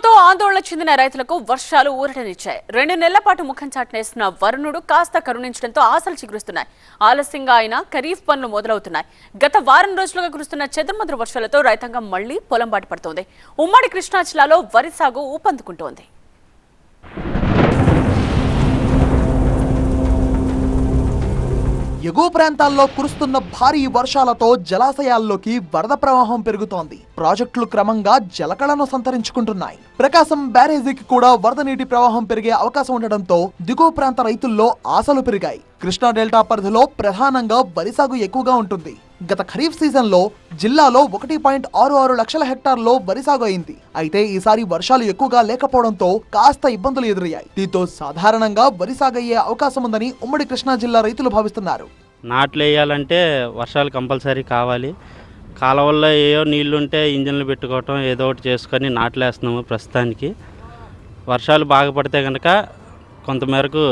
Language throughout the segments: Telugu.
కరువుతో ఆందోళన చెందిన రైతులకు వర్షాలు ఊరటనిచ్చాయి. 2 నెలల పాటు ముఖం చాటనేసిన వరుణుడు కాస్త కరుణించడంతో ఆశలు చిగురుస్తున్నాయి. ఆలస్యంగా అయినా ఖరీఫ్ పనులు మొదలవుతున్నాయి. గత వారం రోజులుగా కురుస్తున్న చెదురుమదురు వర్షాలతో రైతాంగం మళ్లీ పొలం బాట పడుతోంది. ఉమ్మడి కృష్ణా జిల్లాలో వరి సాగు ఊపందుకుంటోంది. ఎగువ ప్రాంతాల్లో కురుస్తున్న భారీ వర్షాలతో జలాశయాల్లోకి వరద ప్రవాహం పెరుగుతోంది. ప్రాజెక్టులు క్రమంగా జలకళను సంతరించుకుంటున్నాయి. ప్రకాశం బ్యారేజీకి కూడా వరద నీటి ప్రవాహం పెరిగే అవకాశం ఉండడంతో దిగువ ప్రాంత రైతుల్లో ఆశలు పెరిగాయి. కృష్ణా డెల్టా పరిధిలో ప్రధానంగా వరి సాగు ఎక్కువగా ఉంటుంది. గత ఖరీఫ్ సీజన్లో జిల్లాలో 1.66 లక్షల హెక్టార్లో వరి సాగు అయింది. అయితే ఈసారి వర్షాలు ఎక్కువగా లేకపోవడంతో కాస్త ఇబ్బందులు ఎదురయ్యాయి. దీంతో సాధారణంగా వరి సాగు అయ్యే అవకాశం ఉందని ఉమ్మడి కృష్ణా జిల్లా రైతులు భావిస్తున్నారు. నాట్లు వేయాలంటే వర్షాలు కంపల్సరీ కావాలి. కాలువల్లో ఏయో నీళ్లుంటే ఇంజన్లు పెట్టుకోవటం ఏదో ఒకటి చేసుకొని నాట్లు వేస్తున్నాము. ప్రస్తుతానికి వర్షాలు బాగా పడితే కనుక కొంతమేరకు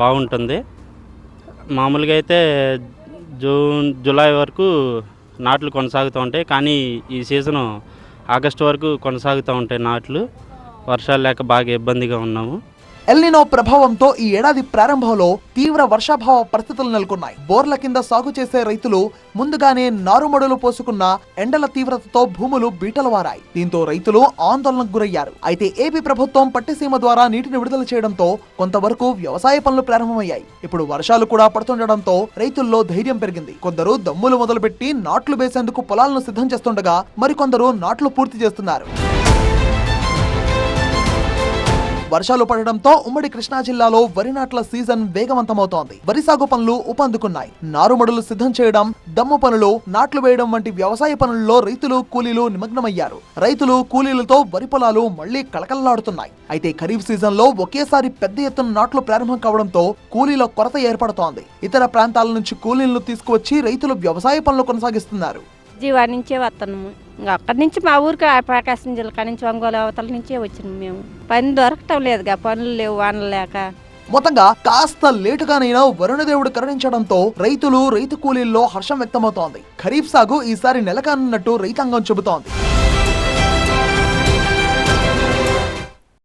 బాగుంటుంది. మామూలుగా అయితే జూలై వరకు నాట్లు కొనసాగుతూ ఉంటాయి. కానీ ఈ సీజను ఆగస్టు వరకు కొనసాగుతూ ఉంటాయి నాట్లు. వర్షాలు లేక బాగా ఇబ్బందిగా ఉన్నాము. ఎల్నినో ప్రభావంతో ఈ ఏడాది ప్రారంభంలో తీవ్ర వర్షాభావ పరిస్థితులు నెలకొన్నాయి. బోర్ల కింద సాగు చేసే రైతులు ముందుగానే నారుమడులు పోసుకున్న ఎండల తీవ్రతతో భూములు బీటలు వారాయి. దీంతో రైతులు ఆందోళనకు గురయ్యారు. అయితే ఏపీ ప్రభుత్వం పట్టిసీమ ద్వారా నీటిని విడుదల చేయడంతో కొంతవరకు వ్యవసాయ పనులు ప్రారంభమయ్యాయి. ఇప్పుడు వర్షాలు కూడా పడుతుండటంతో రైతుల్లో ధైర్యం పెరిగింది. కొందరు దమ్ములు మొదలుపెట్టి నాట్లు వేసేందుకు పొలాలను సిద్ధం చేస్తుండగా మరికొందరు నాట్లు పూర్తి చేస్తున్నారు. వర్షాలు పడడంతో ఉమ్మడి కృష్ణా జిల్లాలో వరి నాట్ల సీజన్ వేగవంతమవుతోంది. వరి సాగు పనులు ఊపందుకున్నాయి. నారుమడులు సిద్ధం చేయడం, దమ్ము పనులు, నాట్లు వేయడం వంటి వ్యవసాయ పనుల్లో రైతులు కూలీలు నిమగ్నమయ్యారు. రైతులు కూలీలతో వరి పొలాలు మళ్లీ కళకళలాడుతున్నాయి. అయితే ఖరీఫ్ సీజన్ లో ఒకేసారి పెద్ద ఎత్తున నాట్లు ప్రారంభం కావడంతో కూలీల కొరత ఏర్పడుతోంది. ఇతర ప్రాంతాల నుంచి కూలీలను తీసుకువచ్చి రైతులు వ్యవసాయ పనులు కొనసాగిస్తున్నారు. జీవా నుంచే వస్తున్నాము. ఇంకా అక్కడి నుంచి మా ఊరికి ప్రకాశం జిల్లా నుంచి ఒంగోలు అవతల నుంచే వచ్చినాము. మేము పని దొరకటం లేదుగా, పనులు లేవు, వానలు లేక. మొత్తంగా కాస్త లేటుగానైనా వరుణదేవుడు కరుణించడంతో రైతు కూలీల్లో హర్షం వ్యక్తమవుతోంది. ఖరీఫ్ సాగు ఈసారి నెలకానున్నట్టు రైతాంగం చెబుతోంది.